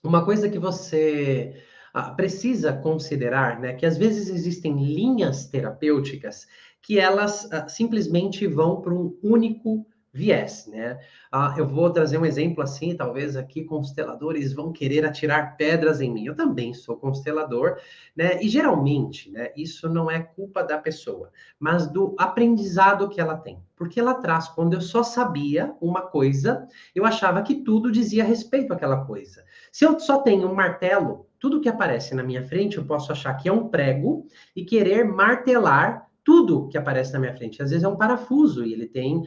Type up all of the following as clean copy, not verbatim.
uma coisa que você precisa considerar, né, que às vezes existem linhas terapêuticas que elas simplesmente vão para um único viés, né? Eu vou trazer um exemplo assim, talvez aqui consteladores vão querer atirar pedras em mim. Eu também sou constelador, né? E geralmente, né, isso não é culpa da pessoa, mas do aprendizado que ela tem. Porque lá atrás, quando eu só sabia uma coisa, eu achava que tudo dizia respeito àquela coisa. Se eu só tenho um martelo, tudo que aparece na minha frente, eu posso achar que é um prego e querer martelar tudo que aparece na minha frente. Às vezes é um parafuso e ele tem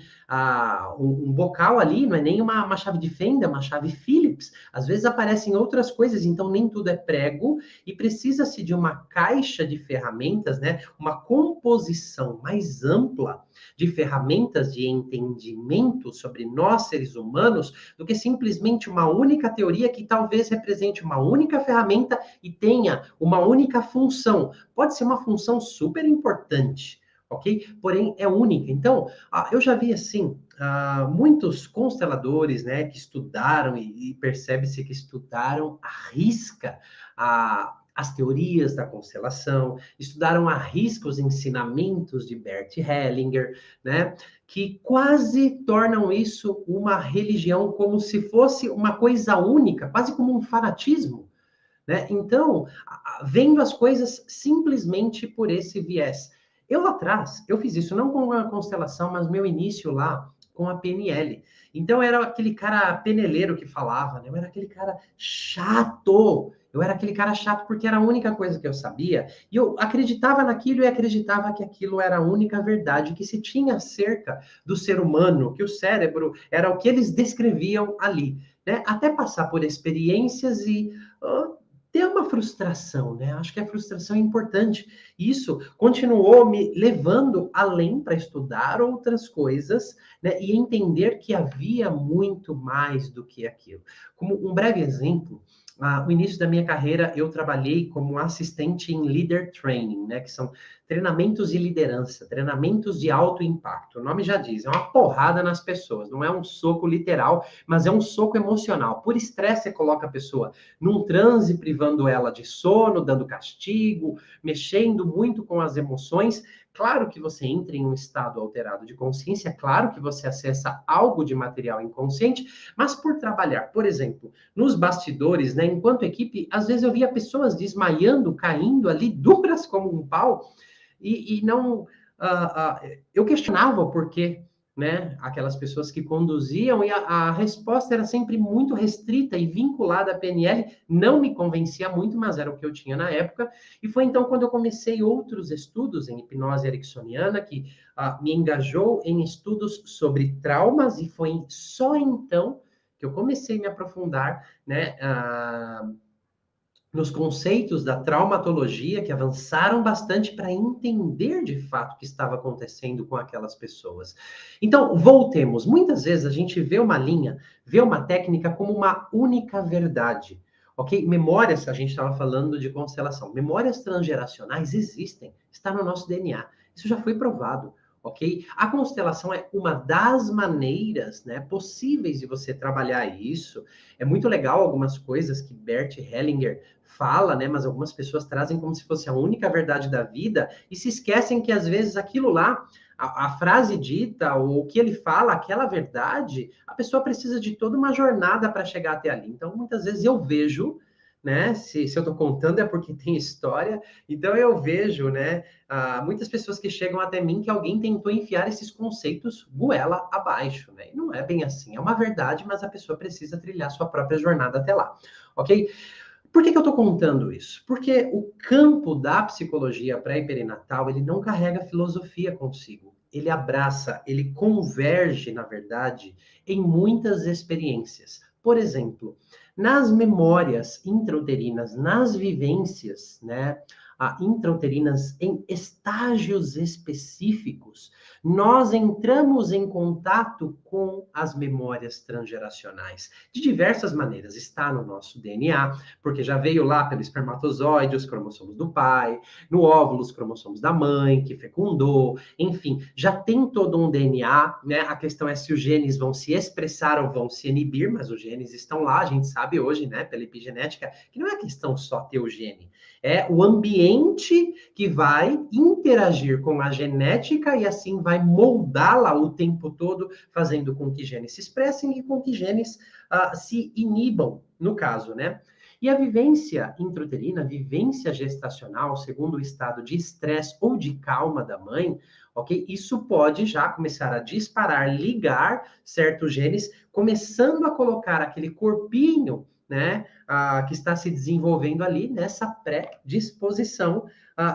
um bocal ali, não é nem uma chave de fenda, é uma chave Phillips. Às vezes aparecem outras coisas, então nem tudo é prego e precisa-se de uma caixa de ferramentas, né? Uma composição mais ampla de ferramentas de entendimento sobre nós, seres humanos, do que simplesmente uma única teoria que talvez represente uma única ferramenta e tenha uma única função. Pode ser uma função super importante, ok? Porém, é única. Então, eu já vi assim. Muitos consteladores, né, que estudaram e percebe-se que estudaram à risca as teorias da constelação, estudaram à risca os ensinamentos de Bert Hellinger, né, que quase tornam isso uma religião, como se fosse uma coisa única, quase como um fanatismo, né? Então, vendo as coisas simplesmente por esse viés. Eu lá atrás, eu fiz isso não com a constelação, mas meu início lá com a PNL. Então, eu era aquele cara peneleiro que falava, né? Eu era aquele cara chato. Eu era aquele cara chato porque era a única coisa que eu sabia. E eu acreditava naquilo e acreditava que aquilo era a única verdade que se tinha acerca do ser humano, que o cérebro era o que eles descreviam ali, né? Até passar por experiências e ter uma frustração, né? Acho que a frustração é importante. Isso continuou me levando além para estudar outras coisas, né? E entender que havia muito mais do que aquilo. Como um breve exemplo, no início da minha carreira, eu trabalhei como assistente em leader training, né? Que são treinamentos de liderança, treinamentos de alto impacto. O nome já diz, é uma porrada nas pessoas. Não é um soco literal, mas é um soco emocional. Por estresse, você coloca a pessoa num transe, privando ela de sono, dando castigo, mexendo muito com as emoções. Claro que você entra em um estado alterado de consciência, claro que você acessa algo de material inconsciente, mas por trabalhar, por exemplo, nos bastidores, né, enquanto equipe, às vezes eu via pessoas desmaiando, caindo ali, duras como um pau, e não. Eu questionava o porquê, né? Aquelas pessoas que conduziam, e a resposta era sempre muito restrita e vinculada à PNL, não me convencia muito, mas era o que eu tinha na época. E foi então quando eu comecei outros estudos em hipnose ericksoniana, que me engajou em estudos sobre traumas, e foi só então que eu comecei a me aprofundar, né? Nos conceitos da traumatologia, que avançaram bastante para entender de fato o que estava acontecendo com aquelas pessoas. Então, voltemos. Muitas vezes a gente vê uma linha, vê uma técnica como uma única verdade. Ok? Memórias, a gente estava falando de constelação. Memórias transgeracionais existem, está no nosso DNA. Isso já foi provado. Ok? A constelação é uma das maneiras, né, possíveis de você trabalhar isso. É muito legal algumas coisas que Bert Hellinger fala, né? Mas algumas pessoas trazem como se fosse a única verdade da vida e se esquecem que às vezes aquilo lá, a frase dita, ou o que ele fala, aquela verdade, a pessoa precisa de toda uma jornada para chegar até ali. Então, muitas vezes eu vejo, né? Se eu estou contando é porque tem história. Então eu vejo, né? Muitas pessoas que chegam até mim que alguém tentou enfiar esses conceitos goela abaixo, né? E não é bem assim. É uma verdade, mas a pessoa precisa trilhar sua própria jornada até lá, ok? Por que eu estou contando isso? Porque o campo da psicologia pré-perinatal, ele não carrega filosofia consigo. Ele abraça, ele converge, na verdade, em muitas experiências. Por exemplo, nas memórias intrauterinas, nas vivências, né? intrauterinas em estágios específicos, nós entramos em contato com as memórias transgeracionais. De diversas maneiras, está no nosso DNA, porque já veio lá pelo espermatozoide, os cromossomos do pai, no óvulo, os cromossomos da mãe, que fecundou, enfim, já tem todo um DNA, né? A questão é se os genes vão se expressar ou vão se inibir, mas os genes estão lá, a gente sabe hoje, né, pela epigenética, que não é questão só ter o gene, é o ambiente que vai interagir com a genética e assim vai moldá-la o tempo todo, fazendo com que genes se expressem e com que genes se inibam, no caso, né? E a vivência intrauterina, a vivência gestacional, segundo o estado de estresse ou de calma da mãe, ok? Isso pode já começar a disparar, ligar certos genes, começando a colocar aquele corpinho, né, que está se desenvolvendo ali nessa pré-disposição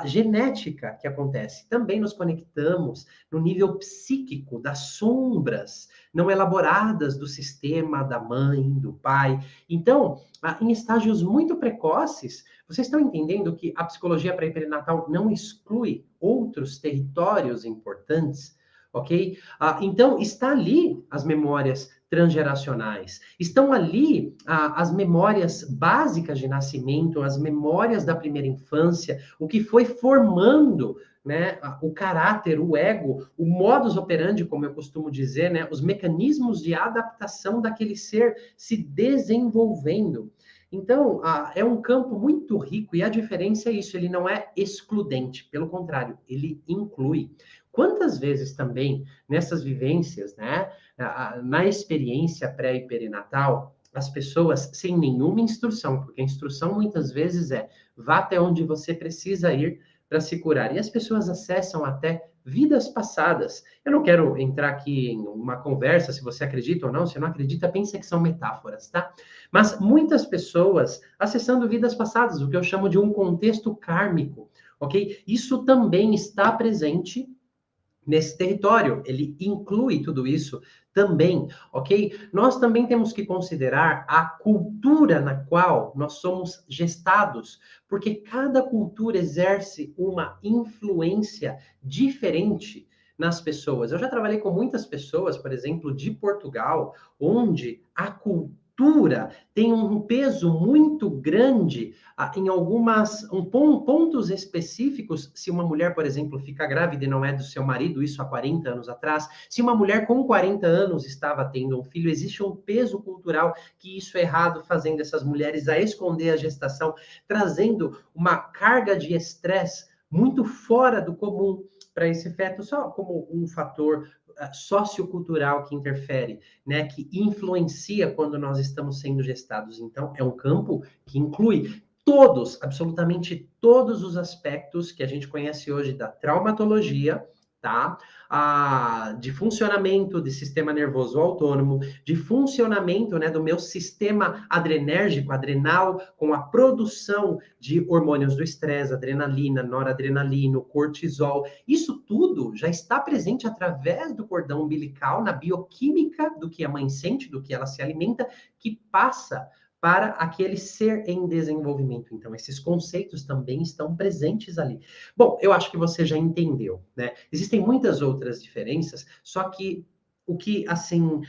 genética que acontece. Também nos conectamos no nível psíquico das sombras não elaboradas do sistema da mãe, do pai. Então, em estágios muito precoces, vocês estão entendendo que a psicologia pré-perinatal não exclui outros territórios importantes, ok? Então, está ali as memórias transgeracionais, estão ali as memórias básicas de nascimento, as memórias da primeira infância, o que foi formando, né, o caráter, o ego, o modus operandi, como eu costumo dizer, né, os mecanismos de adaptação daquele ser se desenvolvendo. Então, é um campo muito rico e a diferença é isso, ele não é excludente, pelo contrário, ele inclui. Quantas vezes também nessas vivências, né, na experiência pré e perinatal, as pessoas sem nenhuma instrução, porque a instrução muitas vezes é vá até onde você precisa ir para se curar. E as pessoas acessam até vidas passadas. Eu não quero entrar aqui em uma conversa se você acredita ou não, se não acredita, pensa que são metáforas, tá? Mas muitas pessoas acessando vidas passadas, o que eu chamo de um contexto kármico, ok? Isso também está presente nesse território, ele inclui tudo isso também, ok? Nós também temos que considerar a cultura na qual nós somos gestados, porque cada cultura exerce uma influência diferente nas pessoas. Eu já trabalhei com muitas pessoas, por exemplo, de Portugal, onde a cultura tem um peso muito grande em pontos específicos, se uma mulher, por exemplo, fica grávida e não é do seu marido, isso há 40 anos atrás, se uma mulher com 40 anos estava tendo um filho, existe um peso cultural que isso é errado, fazendo essas mulheres a esconder a gestação, trazendo uma carga de estresse muito fora do comum para esse feto, só como um fator sociocultural que interfere, né, que influencia quando nós estamos sendo gestados. Então, é um campo que inclui todos, absolutamente todos os aspectos que a gente conhece hoje da traumatologia, tá? De funcionamento do sistema nervoso autônomo, de funcionamento, né, do meu sistema adrenérgico, adrenal, com a produção de hormônios do estresse, adrenalina, noradrenalina, cortisol. Isso tudo já está presente através do cordão umbilical, na bioquímica do que a mãe sente, do que ela se alimenta, que passa para aquele ser em desenvolvimento. Então, esses conceitos também estão presentes ali. Bom, eu acho que você já entendeu, né? Existem muitas outras diferenças, só que o que, assim,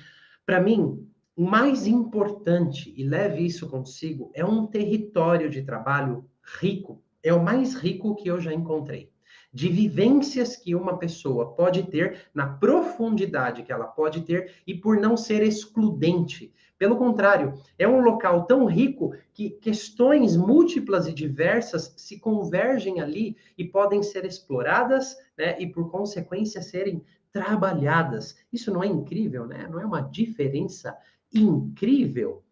para mim, o mais importante, e leve isso consigo, é um território de trabalho rico. É o mais rico que eu já encontrei. De vivências que uma pessoa pode ter, na profundidade que ela pode ter, e por não ser excludente. Pelo contrário, é um local tão rico que questões múltiplas e diversas se convergem ali e podem ser exploradas, né, e por consequência serem trabalhadas. Isso não é incrível, né? Não é uma diferença incrível?